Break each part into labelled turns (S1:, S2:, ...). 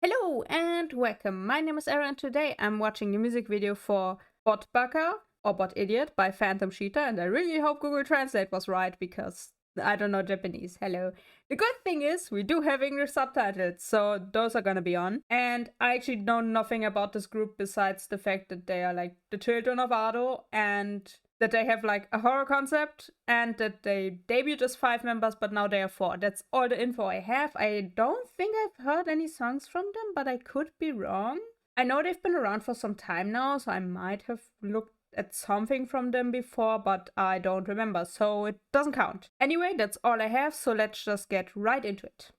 S1: Hello and welcome. My name is Aaron and today I'm watching the music video for Bot Baka or Bot Idiot by Phantom Siita, and I really hope Google Translate was right because I don't know Japanese. Hello. The good thing is we do have English subtitles, so those are gonna be on. And I actually know nothing about this group besides the fact that they are like the children of Ado and that they have like a horror concept and that they debuted as 5 members, but now they are 4. That's all the info I have. I don't think I've heard any songs from them, but I could be wrong. I know they've been around for some time now, so I might have looked at something from them before, but I don't remember, so it doesn't count. Anyway, that's all I have, so let's just get right into it.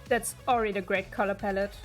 S1: That's already a great color palette.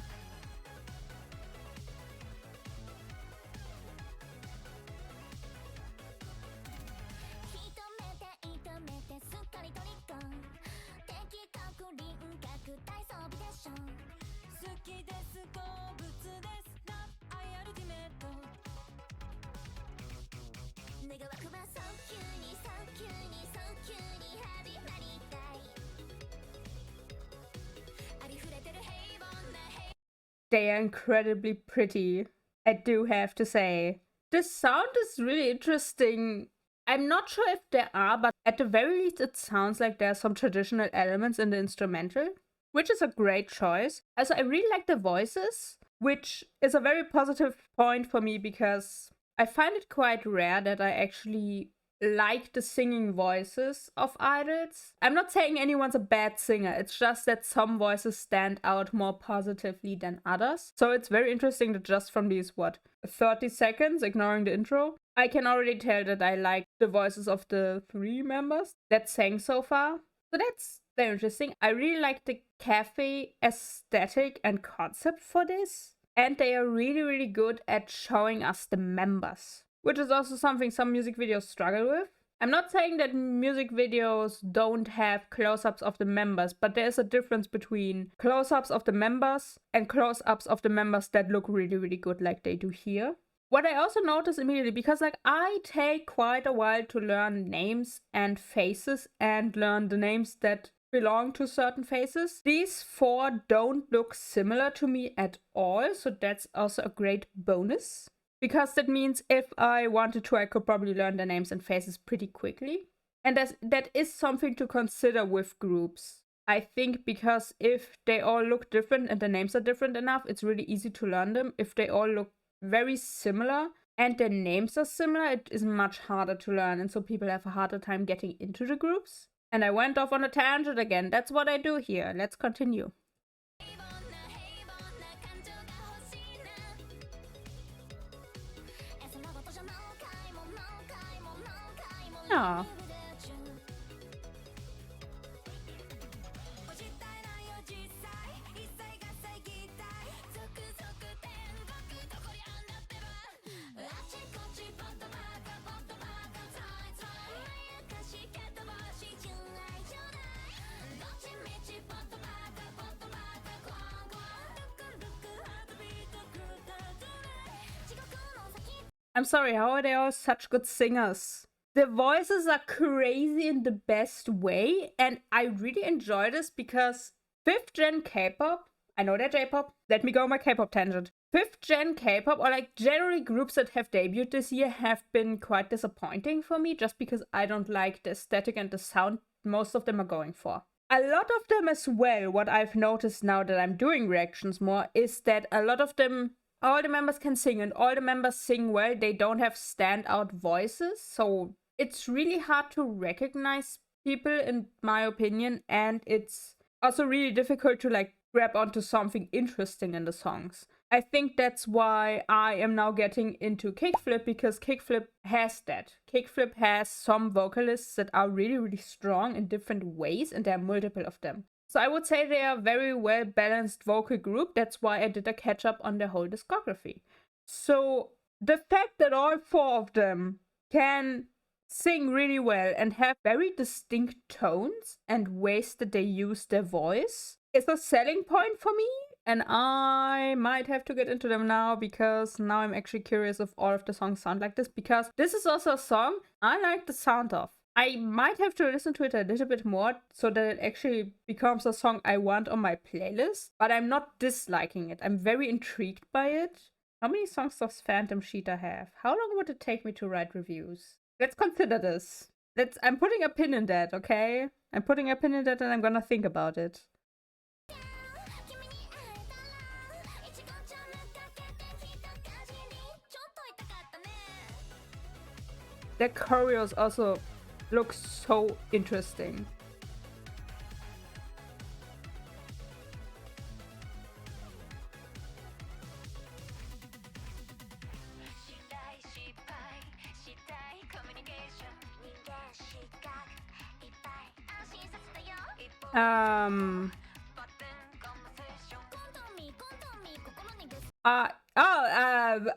S1: They are incredibly pretty, I do have to say. The sound is really interesting. I'm not sure if there are, but at the very least it sounds like there are some traditional elements in the instrumental, which is a great choice. Also, I really like the voices, which is a very positive point for me because I find it quite rare that I actually like the singing voices of idols. I'm not saying anyone's a bad singer, it's just that some voices stand out more positively than others. So it's very interesting that just from these, 30 seconds, ignoring the intro, I can already tell that I like the voices of the 3 members that sang so far. So that's very interesting. I really like the cafe aesthetic and concept for this. And they are really good at showing us the members, which is also something some music videos struggle with. I'm not saying that music videos don't have close-ups of the members, but there's a difference between close-ups of the members and close-ups of the members that look really good like they do here. What I also noticed immediately, because I take quite a while to learn names and faces and learn the names that belong to certain faces. These 4 don't look similar to me at all, so that's also a great bonus. Because that means if I wanted to, I could probably learn the names and faces pretty quickly. And that is something to consider with groups. I think because if they all look different and the names are different enough, it's really easy to learn them. If they all look very similar and their names are similar, it is much harder to learn. And so people have a harder time getting into the groups. And I went off on a tangent again. That's what I do here. Let's continue. Oh. I'm sorry, how are they all such good singers? The voices are crazy in the best way, and I really enjoy this because 5th gen K-pop, I know they're J-pop, let me go on my K-pop tangent. 5th gen K-pop, or like generally groups that have debuted this year, have been quite disappointing for me just because I don't like the aesthetic and the sound most of them are going for. A lot of them as well, what I've noticed now that I'm doing reactions more, is that a lot of them, all the members can sing and all the members sing well. They don't have standout voices, so it's really hard to recognize people in my opinion, and it's also really difficult to like grab onto something interesting in the songs. I think that's why I am now getting into Kickflip, because Kickflip has that. Kickflip has some vocalists that are really strong in different ways, and there are multiple of them. So I would say they are a very well balanced vocal group. That's why I did a catch up on their whole discography. So the fact that all 4 of them can sing really well and have very distinct tones and ways that they use their voice is a selling point for me. and I might have to get into them now because now I'm actually curious if all of the songs sound like this, because this is also a song I like the sound of. I might have to listen to it a little bit more so that it actually becomes a song I want on my playlist, but I'm not disliking it. I'm very intrigued by it. How many songs does Phantom Cheetah have? How long would it take me to write reviews? Let's consider this. I'm putting a pin in that, okay? I'm putting a pin in that and I'm gonna think about it. The choreos also look so interesting.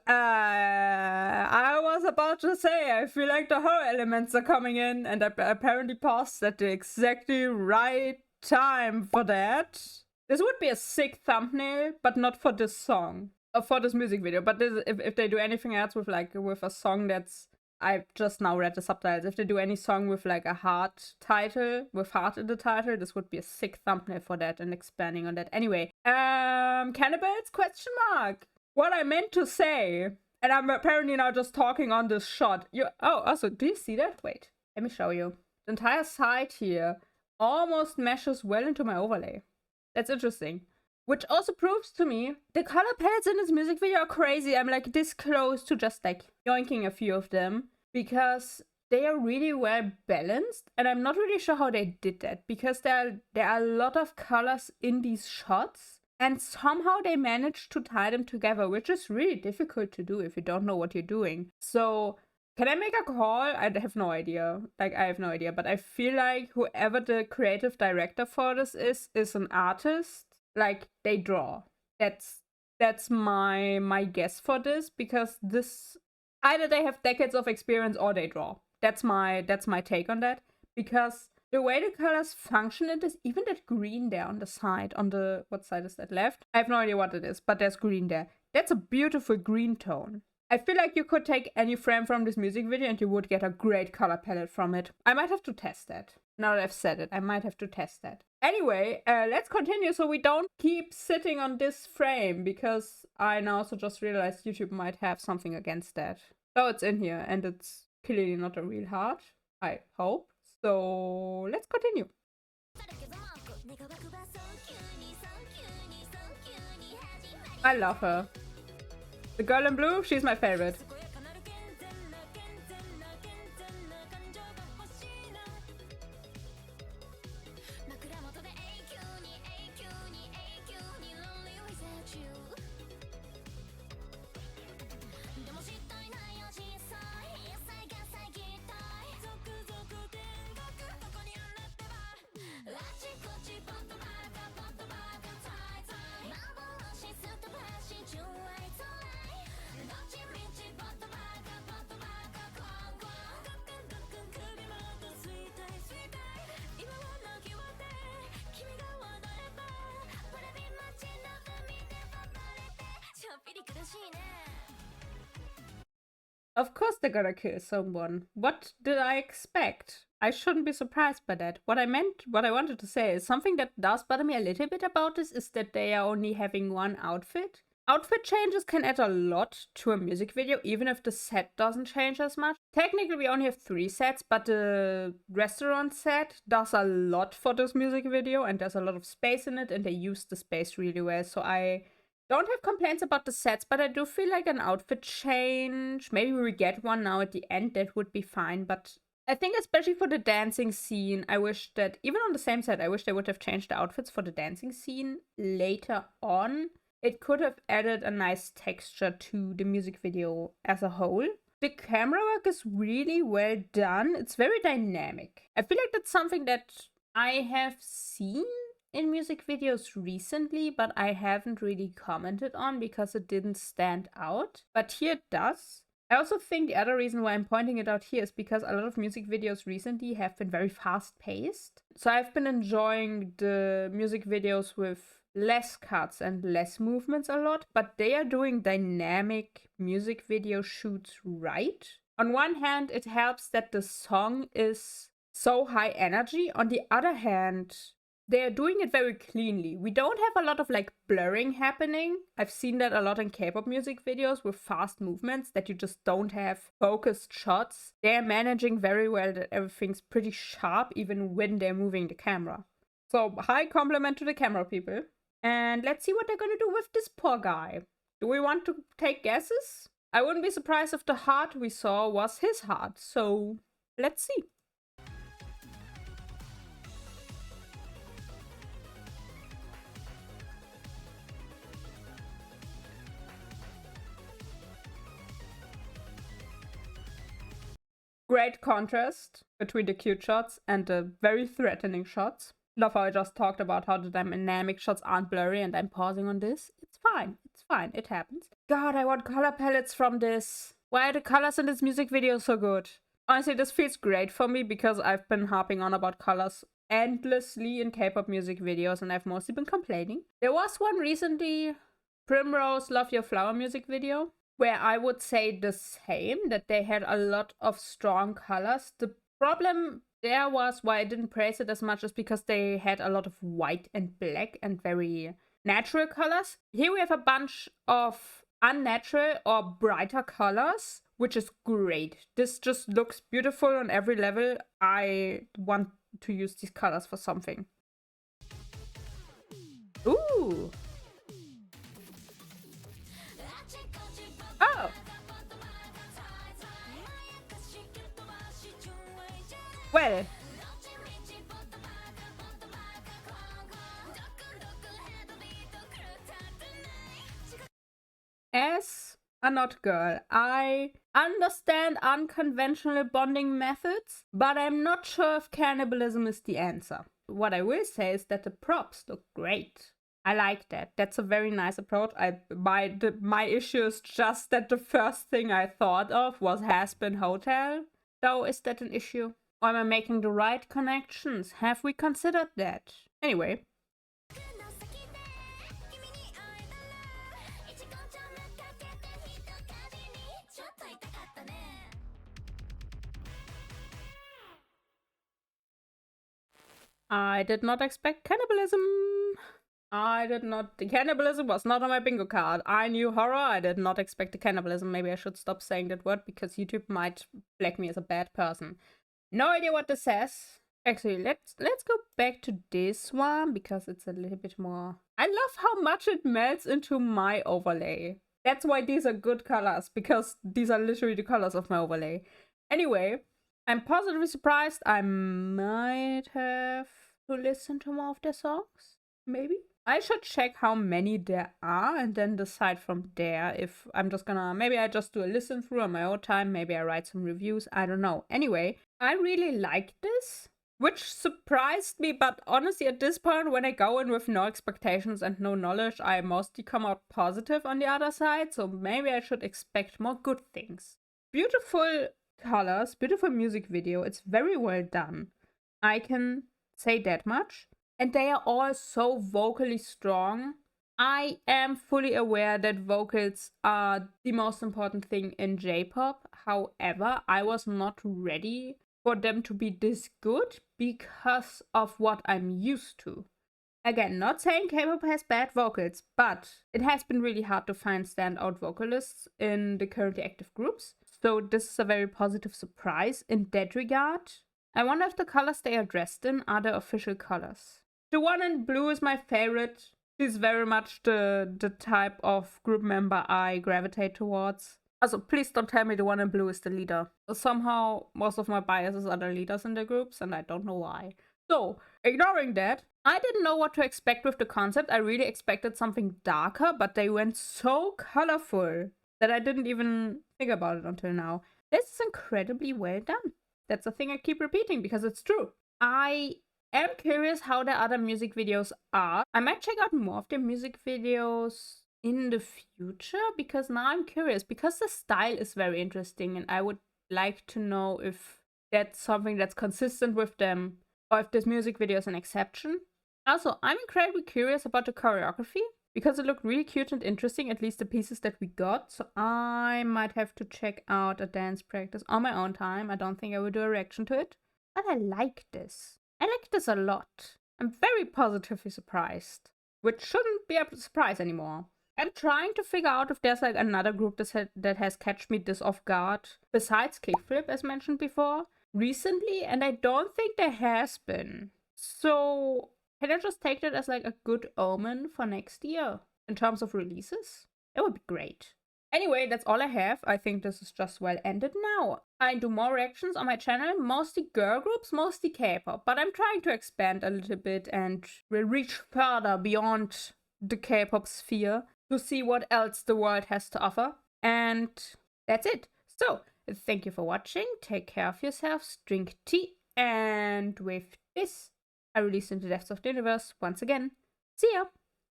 S1: I was about to say, I feel like the horror elements are coming in, and I apparently paused at the exactly right time for that. This would be a sick thumbnail, but not for this song, or for this music video. But if they do anything else with a song that's, I've just now read the subtitles. If they do any song with like a heart title, with heart in the title, this would be a sick thumbnail for that, and expanding on that. Anyway, cannibals? Question mark. What I meant to say, and I'm apparently now just talking on this shot. Also, do you see that? Wait, let me show you. The entire side here almost meshes well into my overlay. That's interesting. Which also proves to me the color palettes in this music video are crazy. I'm like this close to just like yoinking a few of them because they are really well balanced, and I'm not really sure how they did that because there are a lot of colors in these shots, and somehow they managed to tie them together, which is really difficult to do if you don't know what you're doing. So can I make a call? I have no idea. I have no idea, but I feel like whoever the creative director for this is an artist. Like, they draw. That's my guess for this, because this, either they have decades of experience or they draw. That's my take on that, because the way the colors function in this, even that green there on the side, what side is that, left? I have no idea what it is, but there's green there. That's a beautiful green tone. I feel like you could take any frame from this music video and you would get a great color palette from it. I might have to test that. Now that I've said it, I might have to test that. Anyway, let's continue so we don't keep sitting on this frame, because I now also just realized YouTube might have something against that. So it's in here, and it's clearly not a real heart, I hope. So let's continue. I love her. The girl in blue, she's my favorite. Of course they're gonna kill someone. What did I expect? I shouldn't be surprised by that. What I wanted to say is something that does bother me a little bit about this is that they are only having one outfit. Outfit changes can add a lot to a music video, even if the set doesn't change as much. Technically, we only have 3 sets, but the restaurant set does a lot for this music video, and there's a lot of space in it, and they use the space really well. So I don't have complaints about the sets, but I do feel like an outfit change. Maybe we get one now at the end, that would be fine. But I think especially for the dancing scene, I wish that, even on the same set, I wish they would have changed the outfits for the dancing scene later on. It could have added a nice texture to the music video as a whole. The camera work is really well done. It's very dynamic. I feel like that's something that I have seen in music videos recently, but I haven't really commented on because it didn't stand out. But here it does. I also think the other reason why I'm pointing it out here is because a lot of music videos recently have been very fast paced. So I've been enjoying the music videos with less cuts and less movements a lot, but they are doing dynamic music video shoots right. On one hand, it helps that the song is so high energy. On the other hand, they're doing it very cleanly. We don't have a lot of like blurring happening. I've seen that a lot in K-pop music videos with fast movements that you just don't have focused shots. They're managing very well that everything's pretty sharp even when they're moving the camera. So high compliment to the camera people. And let's see what they're gonna do with this poor guy. Do we want to take guesses? I wouldn't be surprised if the heart we saw was his heart. So let's see. Great contrast between the cute shots and the very threatening shots. Love how I just talked about how the dynamic shots aren't blurry and I'm pausing on this. It's fine. It's fine. It happens. God, I want color palettes from this. Why are the colors in this music video so good? Honestly, this feels great for me because I've been harping on about colors endlessly in K-pop music videos and I've mostly been complaining. There was one recently, Primrose Love Your Flower music video, where I would say the same, that they had a lot of strong colors. The problem there was why I didn't praise it as much is because they had a lot of white and black and very natural colors. Here we have a bunch of unnatural or brighter colors, which is great. This just looks beautiful on every level. I want to use these colors for something. Ooh! Oh! Well. As a not girl, I understand unconventional bonding methods, but I'm not sure if cannibalism is the answer. What I will say is that the props look great. I like that. That's a very nice approach. My issue is just that the first thing I thought of was Has-Been Hotel. Though, is that an issue? Or am I making the right connections? Have we considered that? Anyway. I did not expect cannibalism. The cannibalism was not on my bingo card. I knew horror. I did not expect the cannibalism. Maybe I should stop saying that word because YouTube might flag me as a bad person. No idea what this says. Actually, let's go back to this one because it's a little bit more. I love how much it melts into my overlay. That's why these are good colors, because these are literally the colors of my overlay. Anyway, I'm positively surprised. I might have to listen to more of their songs. Maybe. I should check how many there are and then decide from there if I'm just gonna, maybe I just do a listen through on my own time, maybe I write some reviews, I don't know. Anyway, I really like this, which surprised me, but honestly at this point when I go in with no expectations and no knowledge, I mostly come out positive on the other side, so maybe I should expect more good things. Beautiful colors, beautiful music video, it's very well done. I can say that much. And they are all so vocally strong. I am fully aware that vocals are the most important thing in J-pop. However, I was not ready for them to be this good because of what I'm used to. Again, not saying K-pop has bad vocals, but it has been really hard to find standout vocalists in the currently active groups. So this is a very positive surprise in that regard. I wonder if the colors they are dressed in are the official colors. The one in blue is my favorite. She's very much the type of group member I gravitate towards. Also, please don't tell me the one in blue is the leader. Somehow, most of my biases are the leaders in the groups, and I don't know why. So, ignoring that, I didn't know what to expect with the concept. I really expected something darker, but they went so colorful that I didn't even think about it until now. This is incredibly well done. That's the thing I keep repeating because it's true. I am curious how the other music videos are. I might check out more of their music videos in the future because now I'm curious because the style is very interesting and I would like to know if that's something that's consistent with them or if this music video is an exception. Also, I'm incredibly curious about the choreography because it looked really cute and interesting, at least the pieces that we got. So I might have to check out a dance practice on my own time. I don't think I will do a reaction to it. But I like this. I like this a lot. I'm very positively surprised. Which shouldn't be a surprise anymore. I'm trying to figure out if there's like another group that has catched me this off guard, besides Kickflip, as mentioned before, recently, and I don't think there has been. So can I just take that as like a good omen for next year in terms of releases? That would be great. Anyway, that's all I have. I think this is just well ended now. I do more reactions on my channel, mostly girl groups, mostly K-pop, but I'm trying to expand a little bit and will reach further beyond the K-pop sphere to see what else the world has to offer. And that's it. So, thank you for watching. Take care of yourselves, drink tea, and with this, I release into the depths of the universe once again. See ya!